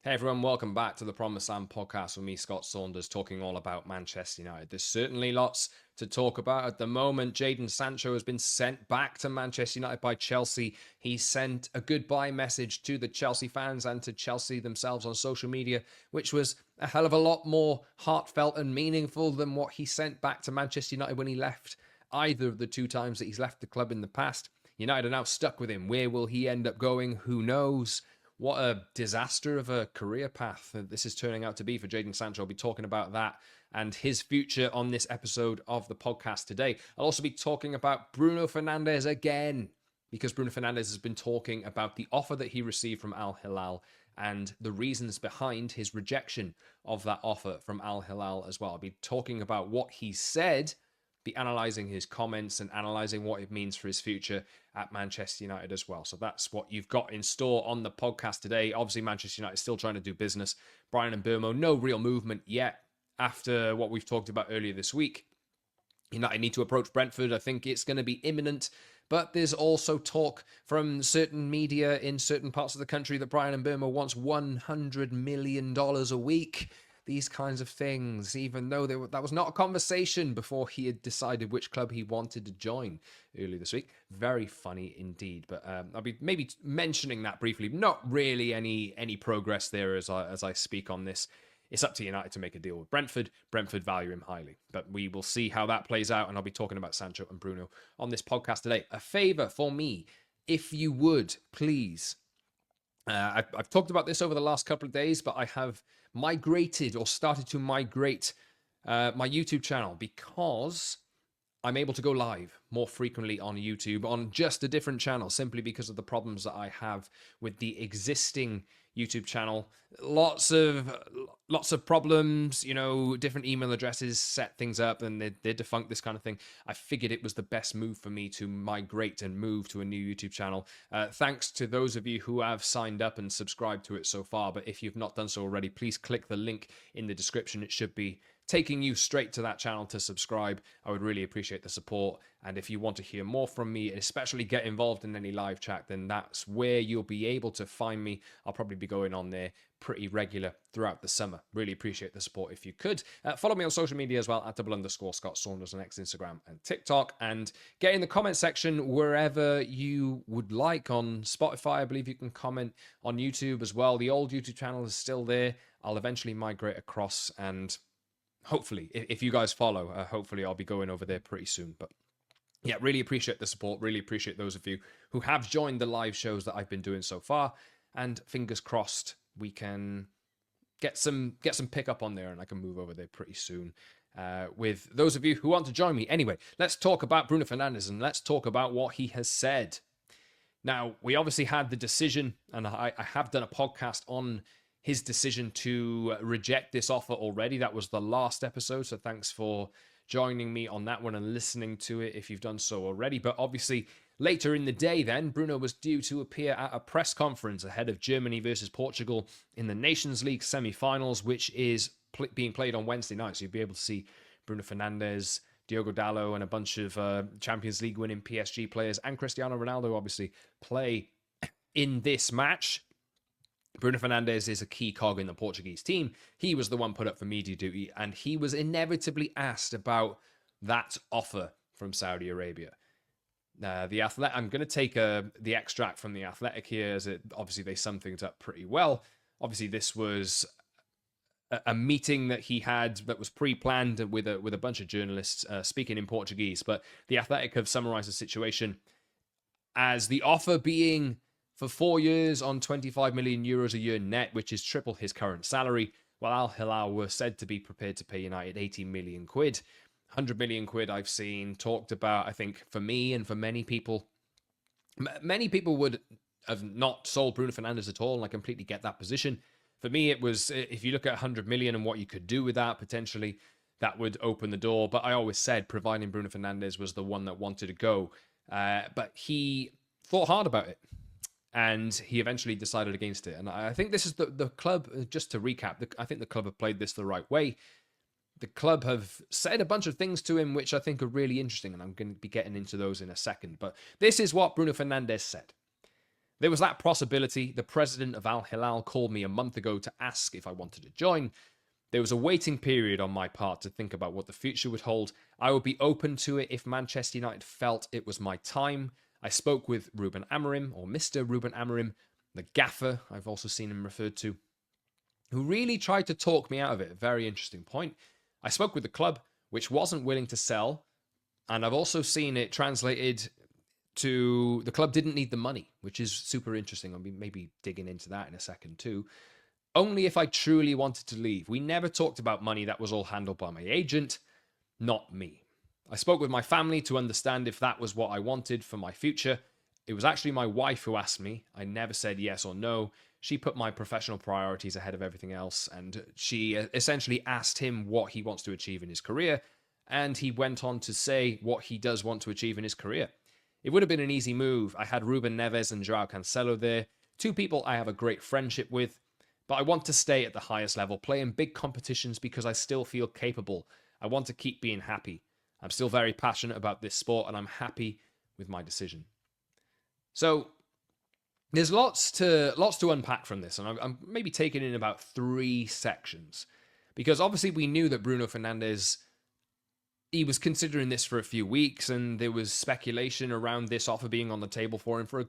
Hey everyone, welcome back to the Promised Land podcast with me, Scott Saunders, talking all about Manchester United. There's certainly lots to talk about at the moment. Jadon Sancho has been sent back to Manchester United by Chelsea. He sent a goodbye message to the Chelsea fans and to Chelsea themselves on social media, which was a hell of a lot more heartfelt and meaningful than what he sent back to Manchester United when he left either of the two times that he's left the club in the past. United are now stuck with him. Where will he end up going? Who knows? What a disaster of a career path this is turning out to be for Jadon Sancho. I'll be talking about that and his future on this episode of the podcast today. I'll also be talking about Bruno Fernandes again, because Bruno Fernandes has been talking about the offer that he received from Al Hilal and the reasons behind his rejection of that offer from Al Hilal as well. I'll be talking about what he said, be analysing his comments and analysing what it means for his future at Manchester United as well. So that's what you've got in store on the podcast today. Obviously, Manchester United is still trying to do business. Bryan Mbeumo, no real movement yet after what we've talked about earlier this week. United need to approach Brentford. I think it's going to be imminent. But there's also talk from certain media in certain parts of the country that Bryan Mbeumo wants $100 million a week. These kinds of things, even though that was not a conversation before he had decided which club he wanted to join earlier this week. Very funny indeed. But I'll be maybe mentioning that briefly. Not really any progress there as I speak on this. It's up to United to make a deal with Brentford. Brentford value him highly. But we will see how that plays out, and I'll be talking about Sancho and Bruno on this podcast today. A favour for me, if you would, please. I've talked about this over the last couple of days, but I have migrated or started to migrate my YouTube channel because I'm able to go live more frequently on YouTube on just a different channel, simply because of the problems that I have with the existing YouTube channel. Lots of problems, different email addresses set things up and they're defunct, this kind of thing. I figured it was the best move for me to migrate and move to a new YouTube channel. Thanks to those of you who have signed up and subscribed to it so far. But if you've not done so already, please click the link in the description. It should be taking you straight to that channel to subscribe. I would really appreciate the support. And if you want to hear more from me, and especially get involved in any live chat, then that's where you'll be able to find me. I'll probably be going on there pretty regular throughout the summer. Really appreciate the support if you could. Follow me on social media as well at _Scott Saunders on X, Instagram and TikTok. And get in the comment section wherever you would like. On Spotify, I believe you can comment. On YouTube as well. The old YouTube channel is still there. I'll eventually migrate across, and hopefully, if you guys follow, hopefully I'll be going over there pretty soon. But yeah, really appreciate the support. Really appreciate those of you who have joined the live shows that I've been doing so far. And fingers crossed, we can get some pickup on there, and I can move over there pretty soon. With those of you who want to join me. Anyway, let's talk about Bruno Fernandes, and let's talk about what he has said. Now, we obviously had the decision, and I have done a podcast on his decision to reject this offer already. That was the last episode, so thanks for joining me on that one and listening to it if you've done so already. But obviously, later in the day then, Bruno was due to appear at a press conference ahead of Germany versus Portugal in the Nations League semi-finals, which is being played on Wednesday night. So you'll be able to see Bruno Fernandes, Diogo Dalot, and a bunch of Champions League winning PSG players, and Cristiano Ronaldo obviously play in this match. Bruno Fernandes is a key cog in the Portuguese team. He was the one put up for media duty, and he was inevitably asked about that offer from Saudi Arabia. I'm going to take the extract from the Athletic here, as obviously they sum things up pretty well. Obviously, this was a meeting that he had that was pre-planned with a bunch of journalists speaking in Portuguese. But the Athletic have summarized the situation as the offer being for 4 years on 25 million euros a year net, which is triple his current salary, while Al Hilal were said to be prepared to pay United 80 million quid. 100 million quid I've seen talked about, I think, for me and for many people. Many people would have not sold Bruno Fernandes at all, and I completely get that position. For me, it was, if you look at 100 million and what you could do with that, potentially, that would open the door. But I always said, providing Bruno Fernandes was the one that wanted to go. But he thought hard about it, and he eventually decided against it. And I think this is the club, just to recap, I think the club have played this the right way. The club have said a bunch of things to him, which I think are really interesting, and I'm going to be getting into those in a second. But this is what Bruno Fernandes said. There was that possibility. The president of Al Hilal called me a month ago to ask if I wanted to join. There was a waiting period on my part to think about what the future would hold. I would be open to it if Manchester United felt it was my time. I spoke with Ruben Amorim, or Mr. Ruben Amorim, the gaffer, I've also seen him referred to, who really tried to talk me out of it. A very interesting point. I spoke with the club, which wasn't willing to sell, and I've also seen it translated to the club didn't need the money, which is super interesting. I'll be maybe digging into that in a second too. Only if I truly wanted to leave. We never talked about money. That was all handled by my agent, not me. I spoke with my family to understand if that was what I wanted for my future. It was actually my wife who asked me. I never said yes or no. She put my professional priorities ahead of everything else, and she essentially asked him what he wants to achieve in his career, and he went on to say what he does want to achieve in his career. It would have been an easy move. I had Ruben Neves and Joao Cancelo there, two people I have a great friendship with, but I want to stay at the highest level, play in big competitions because I still feel capable. I want to keep being happy. I'm still very passionate about this sport, and I'm happy with my decision. So there's lots to unpack from this, and I'm maybe taking in about 3 sections, because obviously we knew that Bruno Fernandes, he was considering this for a few weeks, and there was speculation around this offer being on the table for him for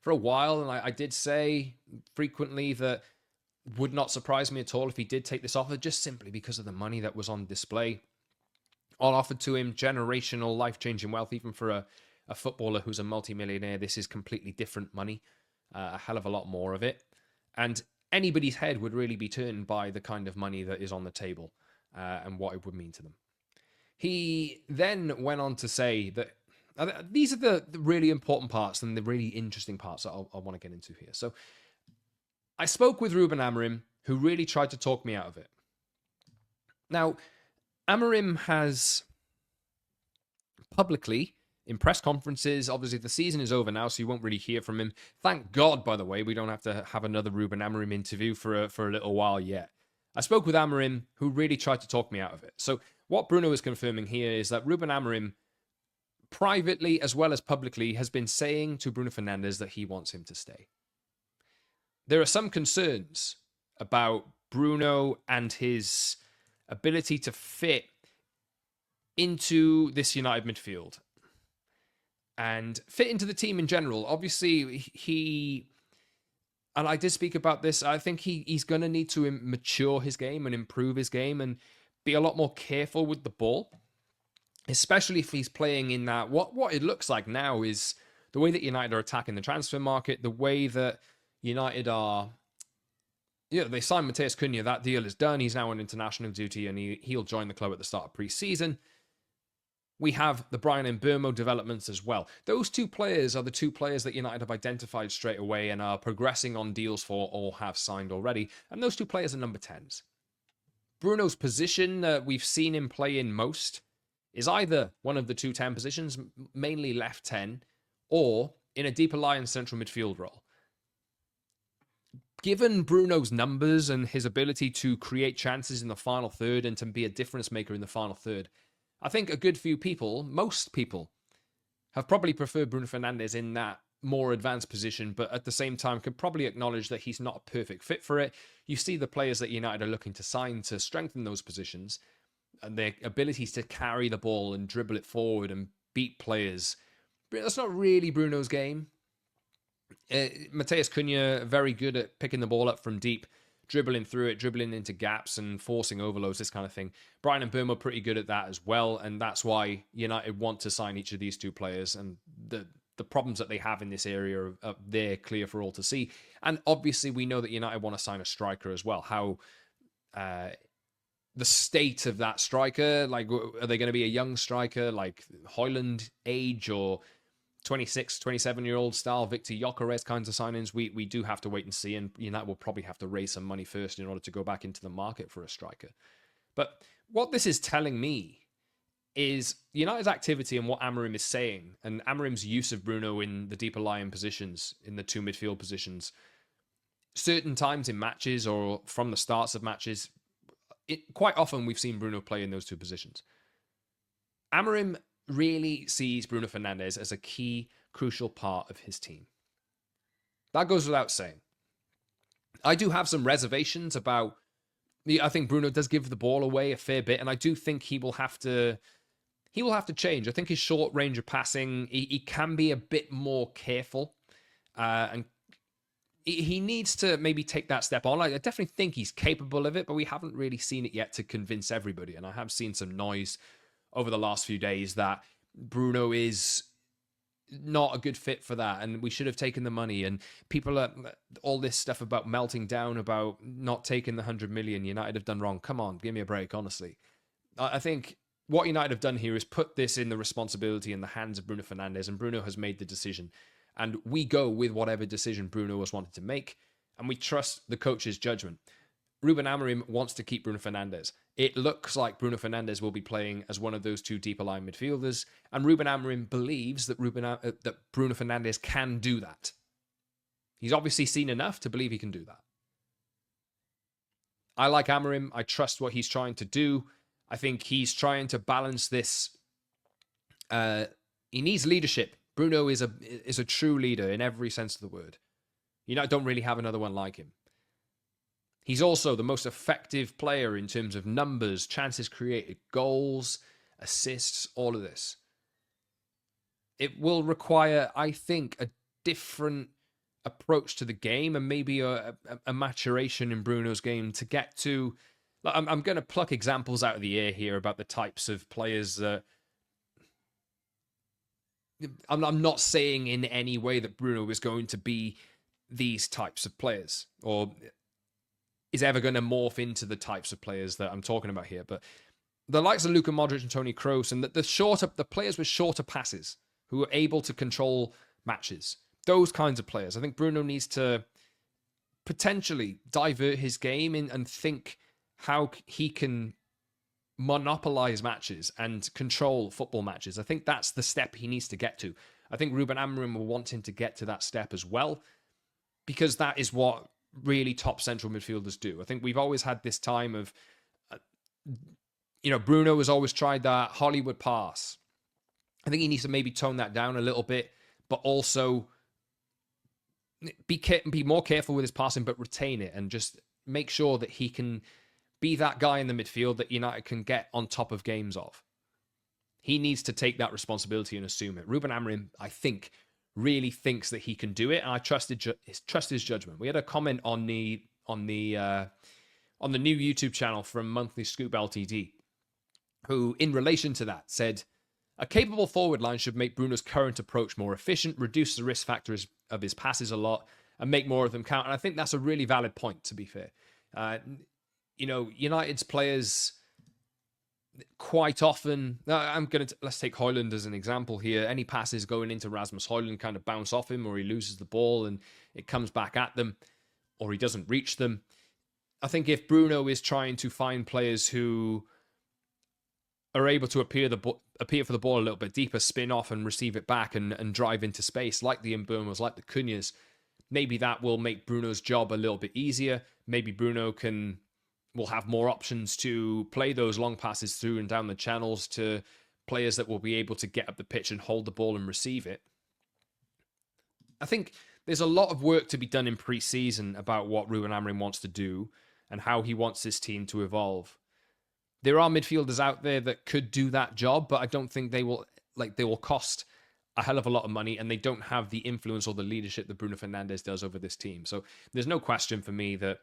a while, and I did say frequently that would not surprise me at all if he did take this offer, just simply because of the money that was on display, all offered to him, generational, life-changing wealth. Even for a footballer who's a multimillionaire, this is completely different money, a hell of a lot more of it, and anybody's head would really be turned by the kind of money that is on the table and what it would mean to them. He then went on to say that these are the really important parts and the really interesting parts that I want to get into here. So I spoke with Ruben Amorim, who really tried to talk me out of it. Now, Amorim has publicly, in press conferences, obviously the season is over now, so you won't really hear from him. Thank God, by the way, we don't have to have another Ruben Amorim interview for a little while yet. I spoke with Amorim, who really tried to talk me out of it. So what Bruno is confirming here is that Ruben Amorim, privately as well as publicly, has been saying to Bruno Fernandes that he wants him to stay. There are some concerns about Bruno and his ability to fit into this United midfield and fit into the team in general. Obviously, and I did speak about this, I think he's going to need to mature his game and improve his game and be a lot more careful with the ball, especially if he's playing in that, what it looks like now is the way that United are attacking the transfer market, the way that United are, they signed Matheus Cunha, that deal is done, he's now on international duty, and he'll join the club at the start of pre-season. We have the Bryan Mbeumo developments as well. Those 2 players are the 2 players that United have identified straight away and are progressing on deals for or have signed already, and those 2 players are number 10s. Bruno's position that we've seen him play in most is either one of the 2 10 positions, mainly left 10, or in a deeper lying central midfield role. Given Bruno's numbers and his ability to create chances in the final third and to be a difference maker in the final third, I think a good few people, most people, have probably preferred Bruno Fernandes in that more advanced position, but at the same time could probably acknowledge that he's not a perfect fit for it. You see the players that United are looking to sign to strengthen those positions and their abilities to carry the ball and dribble it forward and beat players. That's not really Bruno's game. Matheus Cunha, very good at picking the ball up from deep, dribbling through it, dribbling into gaps and forcing overloads, this kind of thing. Bryan Mbeumo are pretty good at that as well, and that's why United want to sign each of these 2 players, and the problems that they have in this area are there, clear for all to see. And obviously we know that United want to sign a striker as well. How the state of that striker, like, are they going to be a young striker like Højlund age, or 26, 27-year-old style Victor Gyökeres kinds of signings? We do have to wait and see, and United will probably have to raise some money first in order to go back into the market for a striker. But what this is telling me is United's activity and what Amorim is saying, and Amorim's use of Bruno in the deeper lying positions, in the 2 midfield positions, certain times in matches or from the starts of matches, quite often we've seen Bruno play in those 2 positions. Amorim really sees Bruno Fernandes as a key, crucial part of his team. That goes without saying. I do have some reservations about. I think Bruno does give the ball away a fair bit, and I do think he will have to change. I think his short range of passing, he can be a bit more careful, and he needs to maybe take that step on. I definitely think he's capable of it, but we haven't really seen it yet to convince everybody. And I have seen some noise over the last few days that Bruno is not a good fit for that, and we should have taken the money. And people are all this stuff about melting down about not taking the 100 million United have done wrong. Come on, give me a break, honestly. I think what United have done here is put this in the responsibility in the hands of Bruno Fernandes, and Bruno has made the decision. And we go with whatever decision Bruno has wanted to make, and we trust the coach's judgment. Ruben Amorim wants to keep Bruno Fernandes. It looks like Bruno Fernandes will be playing as one of those two deeper line midfielders, and Ruben Amorim believes that Bruno Fernandes can do that. He's obviously seen enough to believe he can do that. I like Amorim. I trust what he's trying to do. I think he's trying to balance this. He needs leadership. Bruno is a true leader in every sense of the word. You don't really have another one like him. He's also the most effective player in terms of numbers, chances created, goals, assists, all of this. It will require, I think, a different approach to the game and maybe a maturation in Bruno's game to get to... I'm going to pluck examples out of the air here about the types of players that... I'm not saying in any way that Bruno is going to be these types of players or is ever going to morph into the types of players that I'm talking about here. But the likes of Luka Modric and Toni Kroos and the players with shorter passes who are able to control matches, those kinds of players. I think Bruno needs to potentially divert his game and think how he can monopolize matches and control football matches. I think that's the step he needs to get to. I think Ruben Amorim will want him to get to that step as well, because that is what really top central midfielders do. I think we've always had this time of, Bruno has always tried that Hollywood pass. I think he needs to maybe tone that down a little bit, but also be more careful with his passing, but retain it and just make sure that he can be that guy in the midfield that United can get on top of games of. He needs to take that responsibility and assume it. Ruben Amorim, I think, really thinks that he can do it, and I trust his judgment. We had a comment on the new YouTube channel from Monthly Scoop Ltd, who, in relation to that, said a capable forward line should make Bruno's current approach more efficient, reduce the risk factors of his passes a lot, and make more of them count. And I think that's a really valid point, to be fair. United's players quite often, let's take Højlund as an example here. Any passes going into Rasmus Højlund kind of bounce off him, or he loses the ball and it comes back at them, or he doesn't reach them. I think if Bruno is trying to find players who are able to appear for the ball a little bit deeper, spin off and receive it back and drive into space, like the Mbeumas, like the Cunhas, maybe that will make Bruno's job a little bit easier. Maybe Bruno will have more options to play those long passes through and down the channels to players that will be able to get up the pitch and hold the ball and receive it. I think there's a lot of work to be done in pre-season about what Ruben Amorim wants to do and how he wants this team to evolve. There are midfielders out there that could do that job, but I don't think they will cost a hell of a lot of money, and they don't have the influence or the leadership that Bruno Fernandes does over this team. So there's no question for me that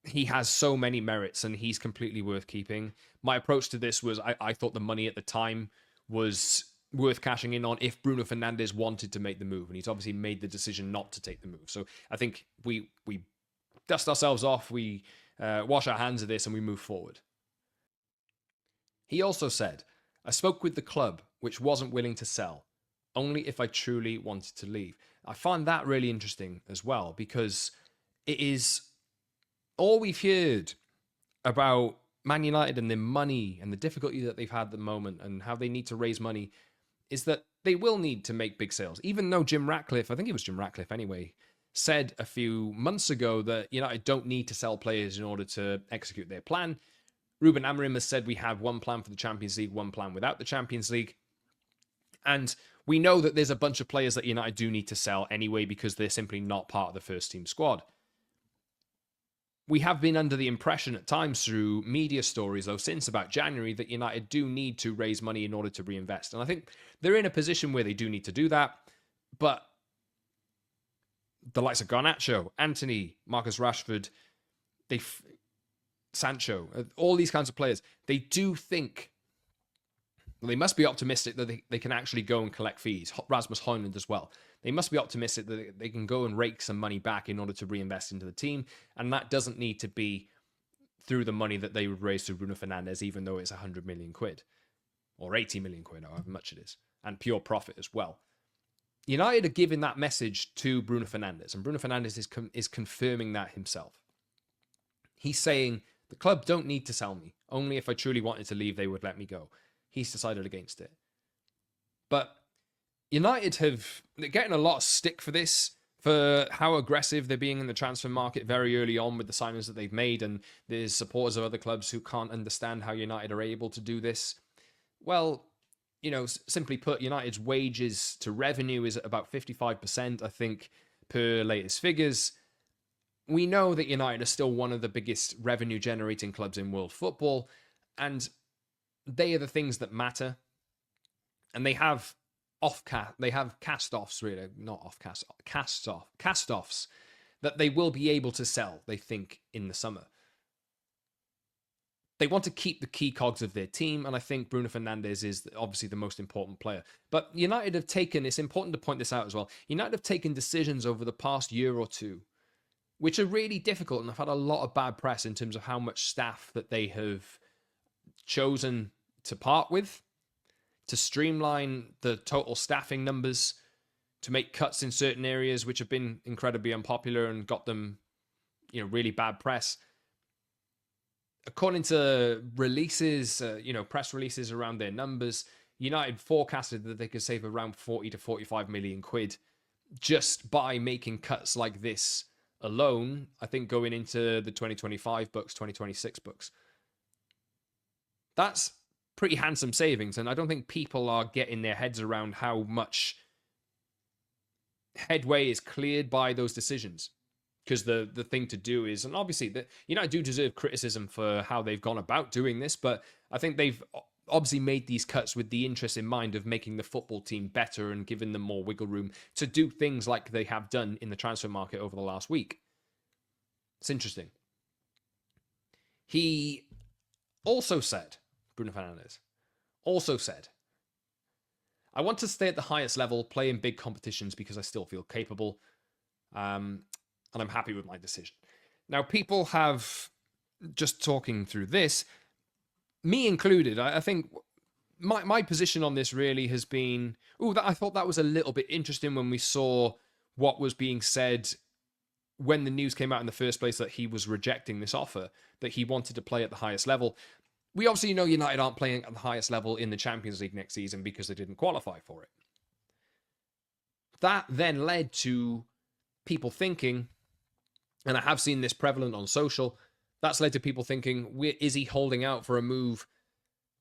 he has so many merits and he's completely worth keeping. My approach to this was I thought the money at the time was worth cashing in on if Bruno Fernandes wanted to make the move, and he's obviously made the decision not to take the move. So I think we dust ourselves off, we wash our hands of this, and we move forward. He also said, I spoke with the club, which wasn't willing to sell, only if I truly wanted to leave. I find that really interesting as well, because it is all we've heard about Man United and their money and the difficulty that they've had at the moment and how they need to raise money is that they will need to make big sales. Even though Jim Ratcliffe, I think it was Jim Ratcliffe anyway, said a few months ago that United don't need to sell players in order to execute their plan. Ruben Amorim has said we have one plan for the Champions League, one plan without the Champions League. And We know that there's a bunch of players that United do need to sell anyway because they're simply not part of the first team squad. We have been under the impression at times through media stories, though, since about January, that United do need to raise money in order to reinvest. And I think they're in a position where they do need to do that. But the likes of Garnacho, Antony, Marcus Rashford, Sancho, all these kinds of players, they do think, they must be optimistic that they can actually go and collect fees. Rasmus Højlund as well. They must be optimistic that they can go and rake some money back in order to reinvest into the team. And that doesn't need to be through the money that they would raise through Bruno Fernandes, even though it's 100 million quid or 80 million quid, however much it is, and pure profit as well. United are giving that message to Bruno Fernandes, and Bruno Fernandes is confirming that himself. He's saying, the club don't need to sell me. Only if I truly wanted to leave, they would let me go. He's decided against it. But United they're getting a lot of stick for this, for how aggressive they're being in the transfer market very early on with the signings that they've made, and there's supporters of other clubs who can't understand how United are able to do this. Well, simply put, United's wages to revenue is at about 55%, I think, per latest figures. We know that United are still one of the biggest revenue-generating clubs in world football, and they are the things that matter. And they have cast-offs, really, not off-cast, cast-offs that they will be able to sell, they think, in the summer. They want to keep the key cogs of their team, and I think Bruno Fernandes is obviously the most important player. But United have taken, it's important to point this out as well, United have taken decisions over the past year or two which are really difficult, and have had a lot of bad press in terms of how much staff that they have chosen to part with, to streamline the total staffing numbers, to make cuts in certain areas which have been incredibly unpopular and got them, really bad press. According to releases, press releases around their numbers, United forecasted that they could save around 40 to 45 million quid just by making cuts like this alone, I think, going into the 2025 books, 2026 books. That's pretty handsome savings, and I don't think people are getting their heads around how much headway is cleared by those decisions. Because the thing to do is, and obviously, United do deserve criticism for how they've gone about doing this, but I think they've obviously made these cuts with the interest in mind of making the football team better and giving them more wiggle room to do things like they have done in the transfer market over the last week. It's interesting. He also said, Bruno Fernandes, I want to stay at the highest level, play in big competitions because I still feel capable. And I'm happy with my decision. Now, people have, just talking through this, me included, I think my position on this really has been, I thought that was a little bit interesting when we saw what was being said when the news came out in the first place that he was rejecting this offer, that he wanted to play at the highest level. We obviously know United aren't playing at the highest level in the Champions League next season because they didn't qualify for it. That then led to people thinking, and I have seen this prevalent on social, that's led to people thinking, is he holding out for a move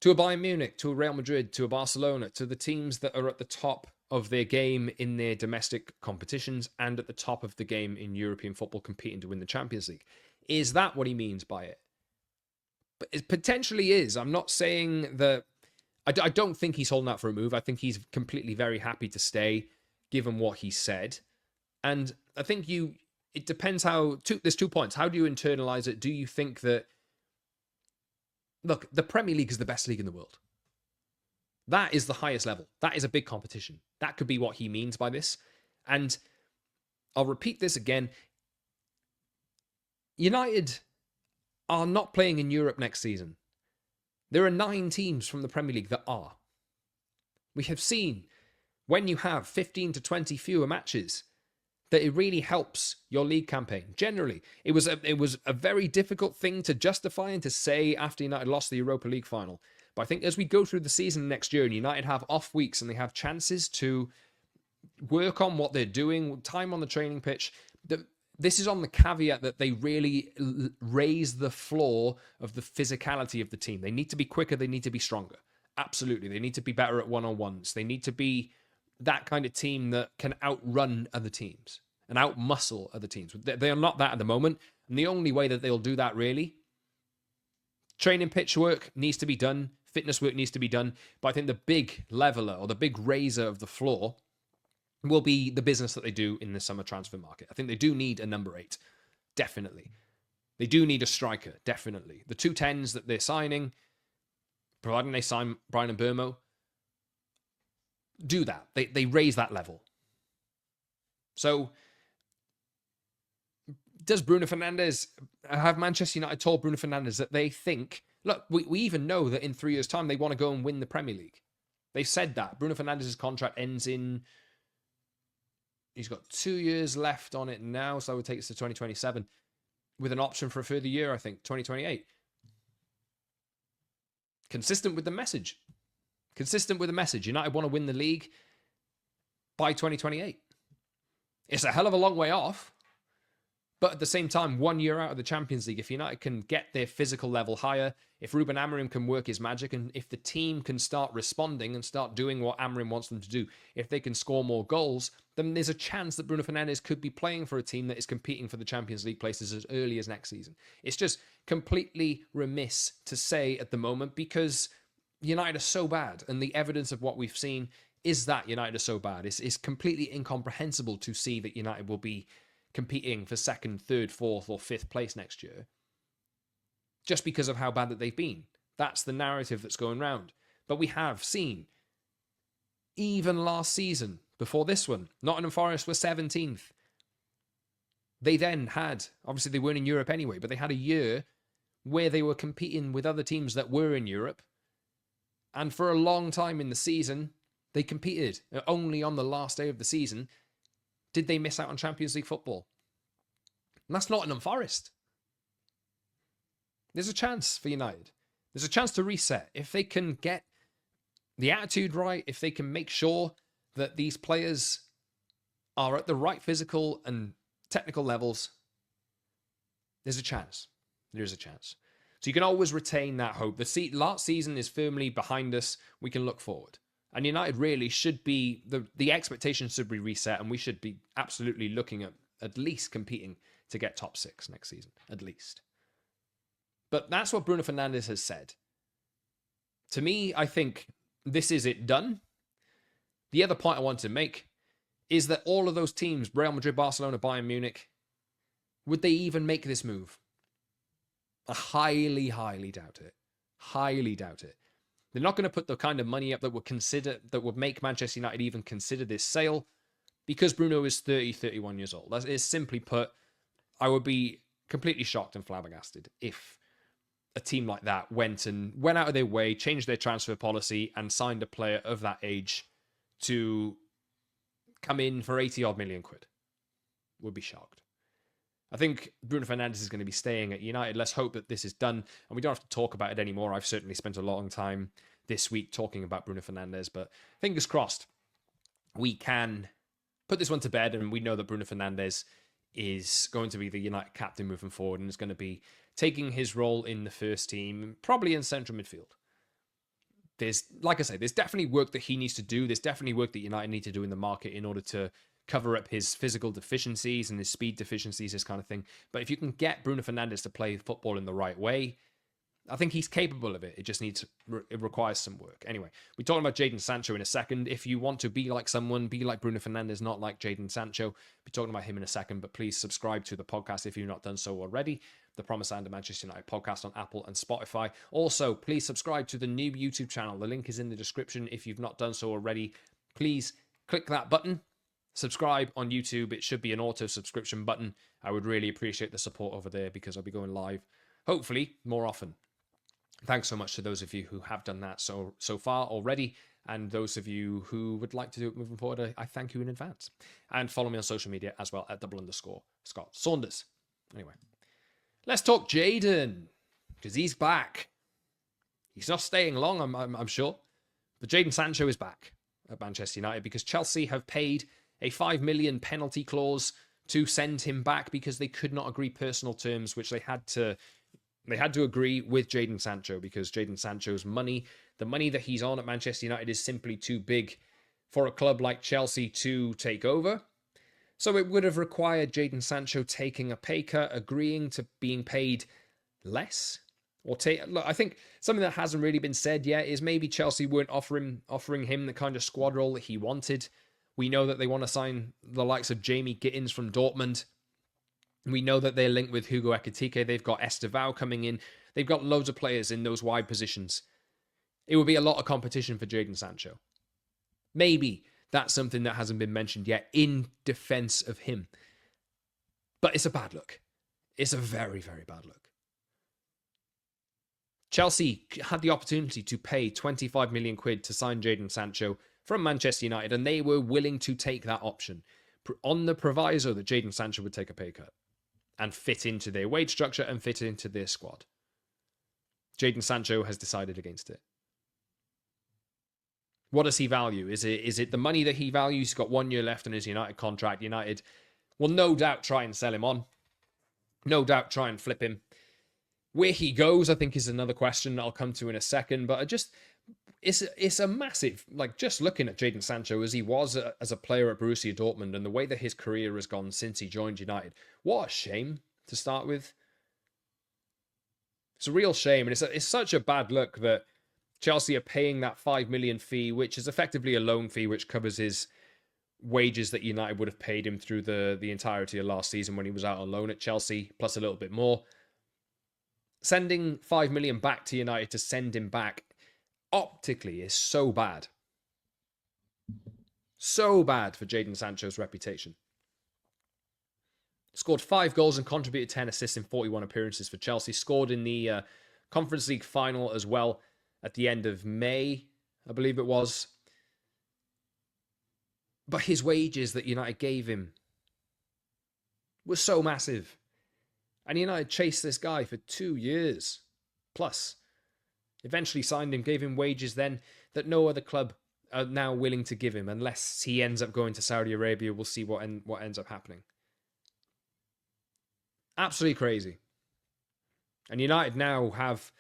to a Bayern Munich, to a Real Madrid, to a Barcelona, to the teams that are at the top of their game in their domestic competitions and at the top of the game in European football, competing to win the Champions League? Is that what he means by it? But it potentially is. I'm not saying that... I don't think he's holding out for a move. I think he's completely very happy to stay, given what he said. And I think it depends there's 2 points. How do you internalize it? Do you think that, look, the Premier League is the best league in the world. That is the highest level. That is a big competition. That could be what he means by this. And I'll repeat this again. United are not playing in Europe next season. There are 9 teams from the Premier League that are. We have seen when you have 15 to 20 fewer matches, that it really helps your league campaign. Generally, it was a very difficult thing to justify and to say after United lost the Europa League final. But I think as we go through the season next year and United have off weeks and they have chances to work on what they're doing, time on the training pitch, this is on the caveat that they really raise the floor of the physicality of the team. They need to be quicker. They need to be stronger. Absolutely. They need to be better at one-on-ones. They need to be that kind of team that can outrun other teams and outmuscle other teams. They are not that at the moment. And the only way that they'll do that, really, training pitch work needs to be done. Fitness work needs to be done. But I think the big leveler or the big raiser of the floor will be the business that they do in the summer transfer market. I think they do need a number 8. Definitely. They do need a striker. Definitely. The 210s that they're signing, providing they sign Brian and Burmo, do that. They raise that level. So, does Bruno Fernandes have Manchester United told Bruno Fernandes that they think, look, we even know that in 3 years' time they want to go and win the Premier League. They've said that. Bruno Fernandes' contract ends in, he's got 2 years left on it now, so that would take us to 2027 with an option for a further year, I think, 2028. Consistent with the message. United want to win the league by 2028. It's a hell of a long way off. But at the same time, 1 year out of the Champions League, if United can get their physical level higher, if Ruben Amorim can work his magic, and if the team can start responding and start doing what Amorim wants them to do, if they can score more goals, then there's a chance that Bruno Fernandes could be playing for a team that is competing for the Champions League places as early as next season. It's just completely remiss to say at the moment because United are so bad, and the evidence of what we've seen is that United are so bad. It's completely incomprehensible to see that United will be competing for 2nd, 3rd, 4th, or 5th place next year just because of how bad that they've been. That's the narrative that's going round. But we have seen, even last season, before this one, Nottingham Forest were 17th. They then had, obviously they weren't in Europe anyway, but they had a year where they were competing with other teams that were in Europe. And for a long time in the season, they competed. Only on the last day of the season did they miss out on Champions League football. And that's Nottingham Forest. There's a chance for United. There's a chance to reset. If they can get the attitude right, if they can make sure that these players are at the right physical and technical levels, there's a chance. There is a chance. So you can always retain that hope. The last season is firmly behind us. We can look forward. And United really should be, the expectations should be reset, and we should be absolutely looking at least competing to get top 6 next season, at least. But that's what Bruno Fernandes has said. To me, I think this is it done. The other point I want to make is that all of those teams, Real Madrid, Barcelona, Bayern Munich, would they even make this move? I highly, highly doubt it. Highly doubt it. They're not going to put the kind of money up that would make Manchester United even consider this sale because Bruno is 30, 31 years old. That is simply put, I would be completely shocked and flabbergasted if a team like that went out of their way, changed their transfer policy and signed a player of that age to come in for 80 odd million quid. Would be shocked. I think Bruno Fernandes is going to be staying at United. Let's hope that this is done and we don't have to talk about it anymore. I've certainly spent a long time this week talking about Bruno Fernandes, but fingers crossed we can put this one to bed and we know that Bruno Fernandes is going to be the United captain moving forward and is going to be taking his role in the first team, probably in central midfield. There's, like I say, there's definitely work that he needs to do. There's definitely work that United need to do in the market in order to cover up his physical deficiencies and his speed deficiencies, this kind of thing. But if you can get Bruno Fernandes to play football in the right way, I think he's capable of it. It just it requires some work. Anyway, we're talking about Jadon Sancho in a second. If you want to be like someone, be like Bruno Fernandes, not like Jadon Sancho. We'll be talking about him in a second, but please subscribe to the podcast if you've not done so already. The Promise and the Manchester United podcast on Apple and Spotify. Also, please subscribe to the new YouTube channel. The link is in the description. If you've not done so already, please click that button. Subscribe on YouTube. It should be an auto subscription button. I would really appreciate the support over there because I'll be going live, hopefully, more often. Thanks so much to those of you who have done that so far already. And those of you who would like to do it moving forward, I thank you in advance. And follow me on social media as well at _Scott Saunders. Anyway, let's talk Jadon, because he's back. He's not staying long, I'm sure. But Jadon Sancho is back at Manchester United because Chelsea have paid a £5 million penalty clause to send him back because they could not agree personal terms, which they had to agree with Jadon Sancho because Jadon Sancho's money, the money that he's on at Manchester United is simply too big for a club like Chelsea to take over. So it would have required Jadon Sancho taking a pay cut, agreeing to being paid less. Look, I think something that hasn't really been said yet is maybe Chelsea weren't offering him the kind of squad role that he wanted. We know that they want to sign the likes of Jamie Gittins from Dortmund. We know that they're linked with Hugo Ekitike. They've got Estevao coming in. They've got loads of players in those wide positions. It would be a lot of competition for Jadon Sancho. Maybe that's something that hasn't been mentioned yet in defense of him. But it's a bad look. It's a very, very bad look. Chelsea had the opportunity to pay 25 million quid to sign Jadon Sancho from Manchester United, and they were willing to take that option on the proviso that Jadon Sancho would take a pay cut and fit into their wage structure and fit into their squad. Jadon Sancho has decided against it. What does he value? Is it the money that he values? He's got 1 year left on his United contract. United will no doubt try and sell him on. No doubt try and flip him. Where he goes, I think, is another question that I'll come to in a second. But it's a massive, just looking at Jadon Sancho as he was as a player at Borussia Dortmund and the way that his career has gone since he joined United. What a shame to start with. It's a real shame. And it's such a bad look that Chelsea are paying that 5 million fee, which is effectively a loan fee, which covers his wages that United would have paid him through the entirety of last season when he was out on loan at Chelsea, plus a little bit more. Sending 5 million back to United to send him back optically is so bad. So bad for Jadon Sancho's reputation. Scored 5 goals and contributed 10 assists in 41 appearances for Chelsea. Scored in the Conference League final as well at the end of May, I believe it was. But his wages that United gave him were so massive. And United chased this guy for 2 years plus. Eventually signed him, gave him wages then that no other club are now willing to give him unless he ends up going to Saudi Arabia. We'll see what ends up happening. Absolutely crazy. And United now have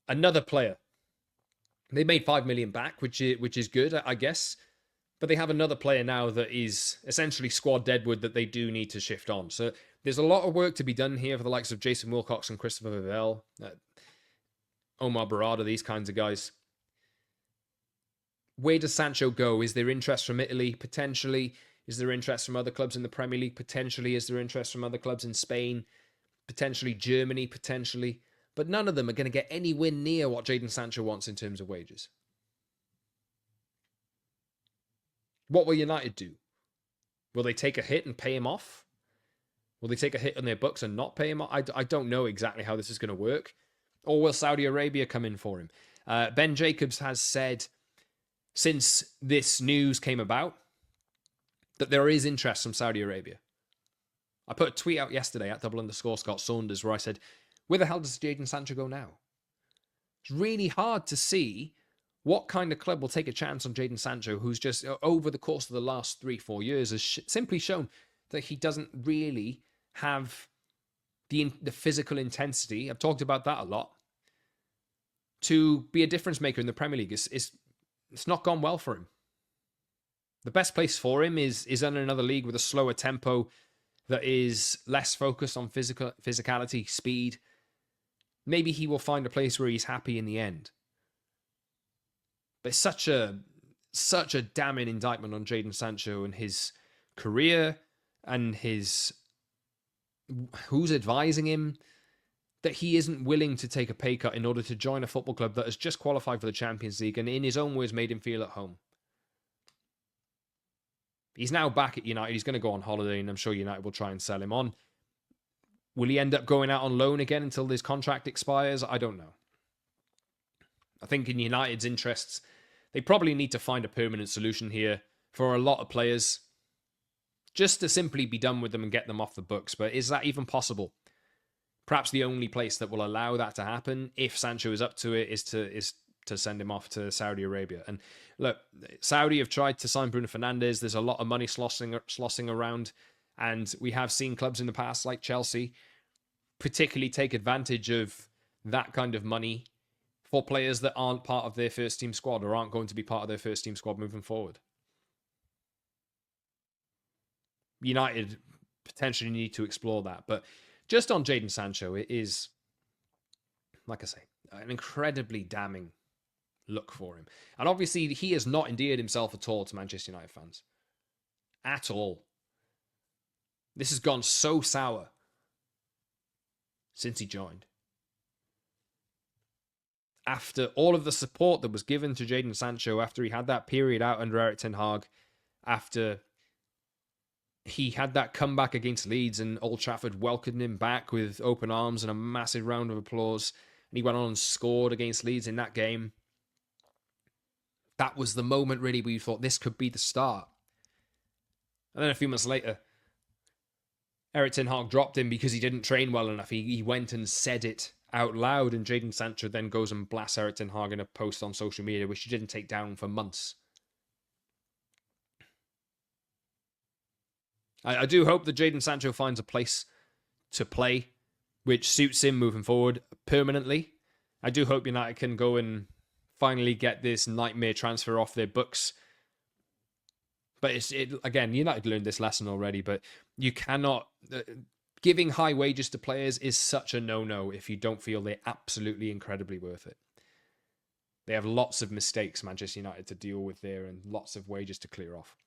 another player. They made 5 million back, which is good, I guess. But they have another player now that is essentially squad deadwood that they do need to shift on. So there's a lot of work to be done here for the likes of Jason Wilcox and Christopher Vivell, Omar Barada, these kinds of guys. Where does Sancho go? Is there interest from Italy? Potentially. Is there interest from other clubs in the Premier League? Potentially. Is there interest from other clubs in Spain? Potentially. Germany? Potentially. But none of them are going to get anywhere near what Jadon Sancho wants in terms of wages. What will United do? Will they take a hit and pay him off? Will they take a hit on their books and not pay him off? I don't know exactly how this is going to work. Or will Saudi Arabia come in for him? Ben Jacobs has said, since this news came about, that there is interest from Saudi Arabia. I put a tweet out yesterday at _Scott Saunders where I said, where the hell does Jadon Sancho go now? It's really hard to see what kind of club will take a chance on Jadon Sancho, who's just, over the course of the last 3-4 years, has simply shown that he doesn't really have the physical intensity, I've talked about that a lot, to be a difference maker in the Premier League. It's not gone well for him. The best place for him is in another league with a slower tempo that is less focused on physicality, speed. Maybe he will find a place where he's happy in the end. But it's such a damning indictment on Jadon Sancho and his career and who's advising him, that he isn't willing to take a pay cut in order to join a football club that has just qualified for the Champions League and in his own words made him feel at home. He's now back at United. He's going to go on holiday and I'm sure United will try and sell him on. Will he end up going out on loan again until his contract expires? I don't know. I think in United's interests, they probably need to find a permanent solution here for a lot of players, just to simply be done with them and get them off the books. But is that even possible? Perhaps the only place that will allow that to happen, if Sancho is up to it, is to send him off to Saudi Arabia. And look, Saudi have tried to sign Bruno Fernandes. There's a lot of money slossing around. And we have seen clubs in the past, like Chelsea, particularly take advantage of that kind of money for players that aren't part of their first team squad or aren't going to be part of their first team squad moving forward. United potentially need to explore that. But just on Jadon Sancho, it is, like I say, an incredibly damning look for him. And obviously, he has not endeared himself at all to Manchester United fans. At all. This has gone so sour since he joined. After all of the support that was given to Jadon Sancho, after he had that period out under Erik ten Hag, after he had that comeback against Leeds and Old Trafford welcomed him back with open arms and a massive round of applause, and he went on and scored against Leeds in that game. That was the moment, really, where you thought this could be the start. And then a few months later, Erik ten Hag dropped him because he didn't train well enough. He went and said it out loud, and Jadon Sancho then goes and blasts Erik ten Hag in a post on social media, which he didn't take down for months. I do hope that Jadon Sancho finds a place to play which suits him moving forward permanently. I do hope United can go and finally get this nightmare transfer off their books. But again, United learned this lesson already, but you cannot... giving high wages to players is such a no-no if you don't feel they're absolutely incredibly worth it. They have lots of mistakes, Manchester United, to deal with there and lots of wages to clear off.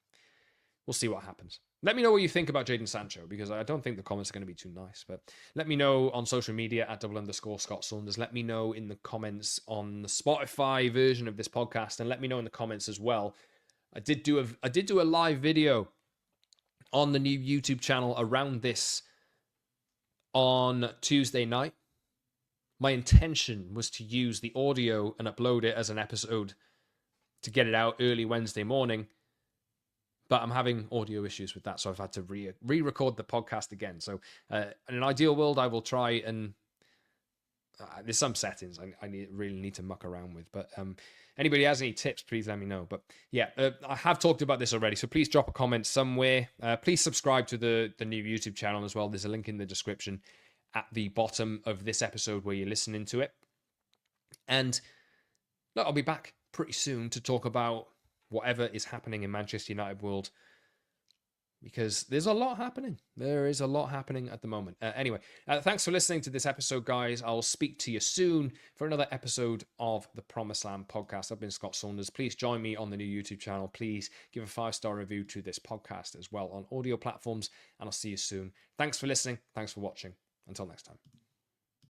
We'll see what happens. Let me know what you think about Jadon Sancho, because I don't think the comments are going to be too nice. But let me know on social media at @_Scott Saunders. Let me know in the comments on the Spotify version of this podcast, and let me know in the comments as well. I did do a live video on the new YouTube channel around this on Tuesday night. My intention was to use the audio and upload it as an episode to get it out early Wednesday morning. But I'm having audio issues with that, so I've had to re-record the podcast again. So in an ideal world, I will try and... there's some settings I really need to muck around with. But anybody has any tips, please let me know. But yeah, I have talked about this already, so please drop a comment somewhere. Please subscribe to the new YouTube channel as well. There's a link in the description at the bottom of this episode where you're listening to it. And look, I'll be back pretty soon to talk about whatever is happening in Manchester United world, because there's a lot happening. There is a lot happening at the moment. Anyway, thanks for listening to this episode, guys. I'll speak to you soon for another episode of the Promised Land podcast. I've been Scott Saunders. Please join me on the new YouTube channel. Please give a 5-star review to this podcast as well on audio platforms, and I'll see you soon. Thanks for listening. Thanks for watching. Until next time.